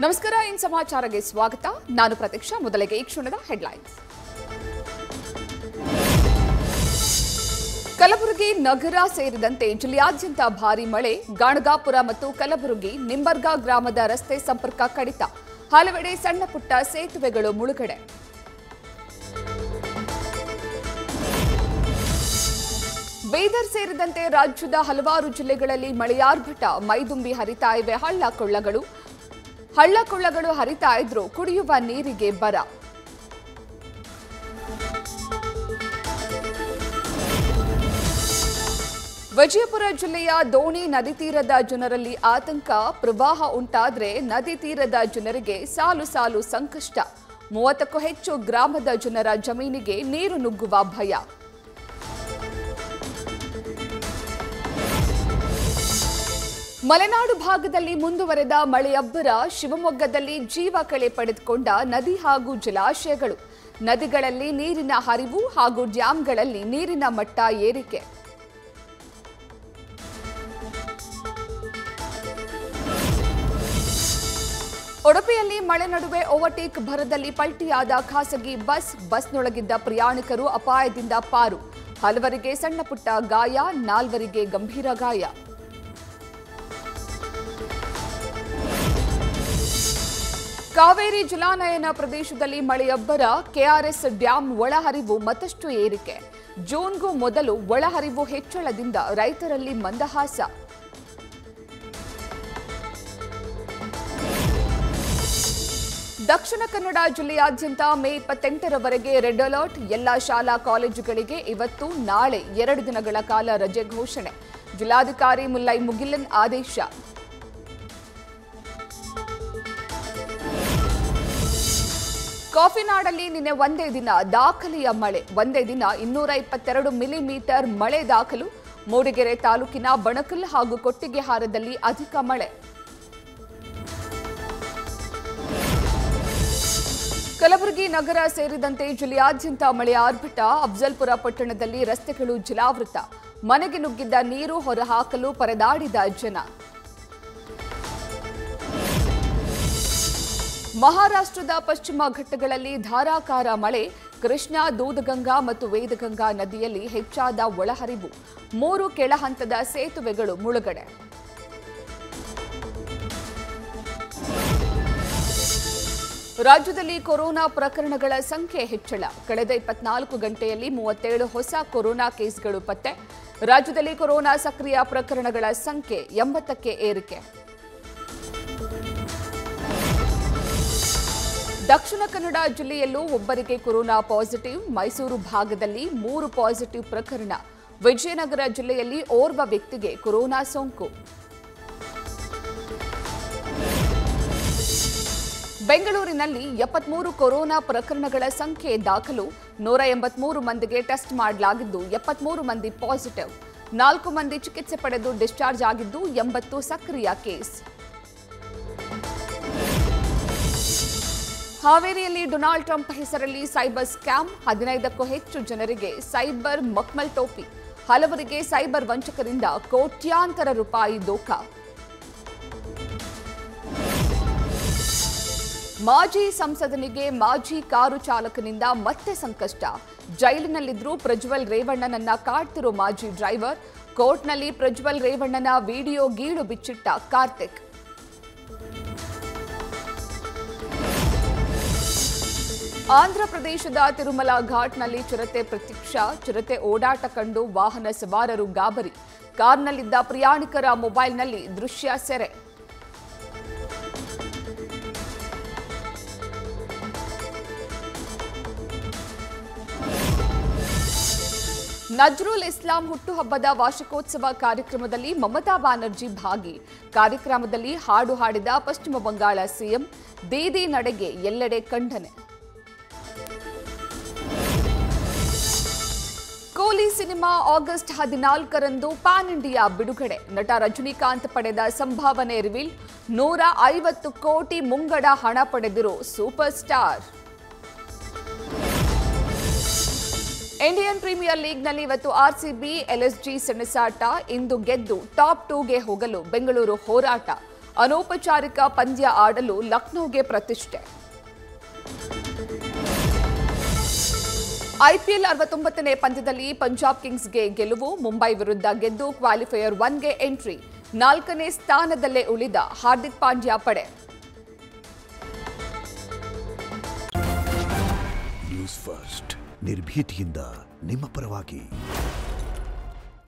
ನಮಸ್ಕಾರ ಇನ್ ಸಮಾಚಾರಕ್ಕೆ ಸ್ವಾಗತ. ನಾನು ಪ್ರತೀಕ್ಷಾ. ಮೊದಲಿಗೆ ಈ ಕ್ಷಣದ ಹೆಡ್ಲೈನ್ಸ್. ಕಲಬುರಗಿ ನಗರ ಸೇರಿದಂತೆ ಜಿಲ್ಲೆಯಾದ್ಯಂತ ಭಾರೀ ಮಳೆ. ಗಾಣಗಾಪುರ ಮತ್ತು ಕಲಬುರಗಿ ನಿಂಬರ್ಗಾ ಗ್ರಾಮದ ರಸ್ತೆ ಸಂಪರ್ಕ ಕಡಿತ. ಹಲವೆಡೆ ಸಣ್ಣ ಪುಟ್ಟ ಸೇತುವೆಗಳು ಮುಳುಗಡೆ. ಬೀದರ್ ಸೇರಿದಂತೆ ರಾಜ್ಯದ ಹಲವಾರು ಜಿಲ್ಲೆಗಳಲ್ಲಿ ಮಳೆಯಾರ್ಭಟ. ಮೈದುಂಬಿ ಹರಿತಾ ಇವೆ ಹಳ್ಳ-ಕೊಳ್ಳಗಳು ಹರಿತಾ ಇದ್ರೂ ಕುಡಿಯುವ ನೀರಿಗೆ ಬರ. ವಿಜಯಪುರ ಜಿಲ್ಲೆಯ ದೋಣಿ ನದಿ ತೀರದ ಜನರಲ್ಲಿ ಆತಂಕ. ಪ್ರವಾಹ ಉಂಟಾದ್ರೆ ನದಿ ತೀರದ ಜನರಿಗೆ ಸಾಲು ಸಾಲು ಸಂಕಷ್ಟ. 30ಕ್ಕೂ ಹೆಚ್ಚು ಗ್ರಾಮದ ಜನರ ಜಮೀನಿಗೆ ನೀರು ನುಗ್ಗುವ ಭಯ. ಮಲೆನಾಡು ಭಾಗದಲ್ಲಿ ಮುಂದುವರೆದ ಮಳೆಯಬ್ಬರ. ಶಿವಮೊಗ್ಗದಲ್ಲಿ ಜೀವ ಕಳೆ ಪಡೆದುಕೊಂಡ ನದಿ ಹಾಗೂ ಜಲಾಶಯಗಳು. ನದಿಗಳಲ್ಲಿ ನೀರಿನ ಹರಿವು ಹಾಗೂ ಡ್ಯಾಂಗಳಲ್ಲಿ ನೀರಿನ ಮಟ್ಟ ಏರಿಕೆ. ಉಡುಪಿಯಲ್ಲಿ ಮಳೆ ನಡುವೆ ಓವರ್ಟೇಕ್ ಭರದಲ್ಲಿ ಪಲ್ಟಿಯಾದ ಖಾಸಗಿ ಬಸ್ನೊಳಗಿದ್ದ ಪ್ರಯಾಣಿಕರು ಅಪಾಯದಿಂದ ಪಾರು. ಹಲವರಿಗೆ ಸಣ್ಣ ಪುಟ್ಟ ಗಾಯ, 4ವರಿಗೆ ಗಂಭೀರ ಗಾಯ. ಕಾವೇರಿ ಜಲಾನಯನ ಪ್ರದೇಶದಲ್ಲಿ ಮಳೆಯಬ್ಬರ. ಕೆಆರ್ಎಸ್ ಡ್ಯಾಂ ಒಳಹರಿವು ಮತ್ತಷ್ಟು ಏರಿಕೆ. ಜೂನ್ಗೂ ಮೊದಲು ಒಳಹರಿವು ಹೆಚ್ಚಳದಿಂದ ರೈತರಲ್ಲಿ ಮಂದಹಾಸ. ದಕ್ಷಿಣ ಕನ್ನಡ ಜಿಲ್ಲೆಯಾದ್ಯಂತ ಮೇ 28ರವರೆಗೆ ರೆಡ್ ಅಲರ್ಟ್. ಎಲ್ಲಾ ಶಾಲಾ ಕಾಲೇಜುಗಳಿಗೆ ಇವತ್ತು ನಾಳೆ 2 ದಿನಗಳ ಕಾಲ ರಜೆ ಘೋಷಣೆ. ಜಿಲ್ಲಾಧಿಕಾರಿ ಮುಲ್ಲೈ ಮುಗಿಲನ್ ಆದೇಶ. ಕಾಫಿನಾಡಲ್ಲಿ ನಿನ್ನೆ ಒಂದೇ ದಿನ ದಾಖಲೆಯ ಮಳೆ. ಒಂದೇ ದಿನ 222 ಮಿಲಿಮೀಟರ್ ಮಳೆ ದಾಖಲು. ಮೂಡಿಗೆರೆ ತಾಲೂಕಿನ ಬಣಕಲ್ ಹಾಗೂ ಕೊಟ್ಟಿಗೆಹಾರದಲ್ಲಿ ಅಧಿಕ ಮಳೆ. ಕಲಬುರಗಿ ನಗರ ಸೇರಿದಂತೆ ಜಿಲ್ಲೆಯಾದ್ಯಂತ ಮಳೆ ಆರ್ಭಟ. ಅಫ್ಜಲ್ಪುರ ಪಟ್ಟಣದಲ್ಲಿ ರಸ್ತೆಗಳು ಜಲಾವೃತ. ಮನೆಗೆ ನುಗ್ಗಿದ್ದ ನೀರು ಹೊರಹಾಕಲು ಪರದಾಡಿದ ಜನ. ಮಹಾರಾಷ್ಟ್ರದ ಪಶ್ಚಿಮ ಘಟ್ಟಗಳಲ್ಲಿ ಧಾರಾಕಾರ ಮಳೆ. ಕೃಷ್ಣಾ, ದೂದಗಂಗಾ ಮತ್ತು ವೇದಗಂಗಾ ನದಿಯಲ್ಲಿ ಹೆಚ್ಚಾದ ಒಳಹರಿವು. 3 ಕೆಳಹಂತದ ಸೇತುವೆಗಳು ಮುಳುಗಡೆ. ರಾಜ್ಯದಲ್ಲಿ ಕೊರೋನಾ ಪ್ರಕರಣಗಳ ಸಂಖ್ಯೆ ಹೆಚ್ಚಳ. ಕಳೆದ 24 ಗಂಟೆಯಲ್ಲಿ 37 ಹೊಸ ಕೊರೋನಾ ಕೇಸ್ಗಳು ಪತ್ತೆ. ರಾಜ್ಯದಲ್ಲಿ ಕೊರೋನಾ ಸಕ್ರಿಯ ಪ್ರಕರಣಗಳ ಸಂಖ್ಯೆ 80ಕ್ಕೆ ಏರಿಕೆ. ದಕ್ಷಿಣ ಕನ್ನಡ ಜಿಲ್ಲೆಯಲ್ಲೂ ಒಬ್ಬರಿಗೆ ಕೊರೋನಾ ಪಾಸಿಟಿವ್. ಮೈಸೂರು ಭಾಗದಲ್ಲಿ 3 ಪಾಸಿಟಿವ್ ಪ್ರಕರಣ. ವಿಜಯನಗರ ಜಿಲ್ಲೆಯಲ್ಲಿ ಓರ್ವ ವ್ಯಕ್ತಿಗೆ ಕೊರೋನಾ ಸೋಂಕು. ಬೆಂಗಳೂರಿನಲ್ಲಿ 73 ಕೊರೋನಾ ಪ್ರಕರಣಗಳ ಸಂಖ್ಯೆ ದಾಖಲು. 183 ಮಂದಿಗೆ ಟೆಸ್ಟ್ ಮಾಡಲಾಗಿದ್ದು 73 ಮಂದಿ ಪಾಸಿಟಿವ್. 4 ಮಂದಿ ಚಿಕಿತ್ಸೆ ಪಡೆದು ಡಿಸ್ಚಾರ್ಜ್ ಆಗಿದ್ದು 80 ಸಕ್ರಿಯ ಕೇಸ್. ಹಾವೇರಿಯಲ್ಲಿ ಡೊನಾಲ್ಡ್ ಟ್ರಂಪ್ ಹೆಸರಲ್ಲಿ ಸೈಬರ್ ಸ್ಕ್ಯಾಮ್. 15ಕ್ಕೂ ಹೆಚ್ಚು ಜನರಿಗೆ ಸೈಬರ್ ಮಕ್ಮಲ್ ಟೋಪಿ. ಹಲವರಿಗೆ ಸೈಬರ್ ವಂಚಕರಿಂದ ಕೋಟ್ಯಾಂತರ ರೂಪಾಯಿ ದೋಖ. ಮಾಜಿ ಸಂಸದನಿಗೆ ಮಾಜಿ ಕಾರು ಚಾಲಕನಿಂದ ಮತ್ತೆ ಸಂಕಷ್ಟ. ಜೈಲಿನಲ್ಲಿದ್ರೂ ಪ್ರಜ್ವಲ್ ರೇವಣ್ಣನನ್ನ ಕಾಡ್ತಿರೋ ಮಾಜಿ ಡ್ರೈವರ್. ಕೋರ್ಟ್ನಲ್ಲಿ ಪ್ರಜ್ವಲ್ ರೇವಣ್ಣನ ವಿಡಿಯೋ ಗೀಳು ಬಿಚ್ಚಿಟ್ಟ ಕಾರ್ತಿಕ್. ಆಂಧ್ರಪ್ರದೇಶದ ತಿರುಮಲ ಘಾಟ್ನಲ್ಲಿ ಚಿರತೆ ಪ್ರತ್ಯಕ್ಷ. ಚಿರತೆ ಓಡಾಟ ಕಂಡು ವಾಹನ ಸವಾರರು ಗಾಬರಿ. ಕಾರ್ನಲ್ಲಿದ್ದ ಪ್ರಯಾಣಿಕರ ಮೊಬೈಲ್ನಲ್ಲಿ ದೃಶ್ಯ ಸೆರೆ. ನಜ್ರುಲ್ ಇಸ್ಲಾಂ ಹುಟ್ಟುಹಬ್ಬದ ವಾರ್ಷಿಕೋತ್ಸವ ಕಾರ್ಯಕ್ರಮದಲ್ಲಿ ಮಮತಾ ಬ್ಯಾನರ್ಜಿ ಭಾಗಿ. ಕಾರ್ಯಕ್ರಮದಲ್ಲಿ ಹಾಡು ಹಾಡಿದ ಪಶ್ಚಿಮ ಬಂಗಾಳ ಸಿಎಂ. ದೀದಿ ನಡೆಗೆ ಎಲ್ಲೆಡೆ ಖಂಡನೆ. ಕೂಲಿ ಸಿನಿಮಾ ಆಗಸ್ಟ್ 14ರಂದು ಪ್ಯಾನ್ ಇಂಡಿಯಾ ಬಿಡುಗಡೆ. ನಟ ರಜನಿಕಾಂತ್ ಪಡೆದ ಸಂಭಾವನೆ ರಿವೀಲ್. 150 ಕೋಟಿ ಮುಂಗಡ ಹಣ ಪಡೆದಿರೋ ಸೂಪರ್ ಸ್ಟಾರ್. ಇಂಡಿಯನ್ ಪ್ರೀಮಿಯರ್ ಲೀಗ್ನಲ್ಲಿ ಇವತ್ತು ಆರ್ಸಿಬಿ, ಎಲ್ಎಸ್ಜಿ ಸೆಣಸಾಟ. ಇಂದು ಗೆದ್ದು ಟಾಪ್ 2ಗೆ ಹೋಗಲು ಬೆಂಗಳೂರು ಹೋರಾಟ. ಅನೌಪಚಾರಿಕ ಪಂದ್ಯ ಆಡಲು ಲಕ್ನೋಗೆ ಪ್ರತಿಷ್ಠೆ. ಐಪಿಎಲ್ 69ನೇ ಪಂದ್ಯದಲ್ಲಿ ಪಂಜಾಬ್ ಕಿಂಗ್ಸ್ಗೆ ಗೆಲುವು. ಮುಂಬೈ ವಿರುದ್ಧ ಗೆದ್ದು ಕ್ವಾಲಿಫೈಯರ್ 1ಗೆ ಎಂಟ್ರಿ. 4ನೇ ಸ್ಥಾನದಲ್ಲೇ ಉಳಿದ ಹಾರ್ದಿಕ್ ಪಾಂಡ್ಯ ಪಡೆ. ನ್ಯೂಸ್ ಫಸ್ಟ್ ನಿರ್ಭೀತಿಯಿಂದ ನಿಮ್ಮ ಪರವಾಗಿ.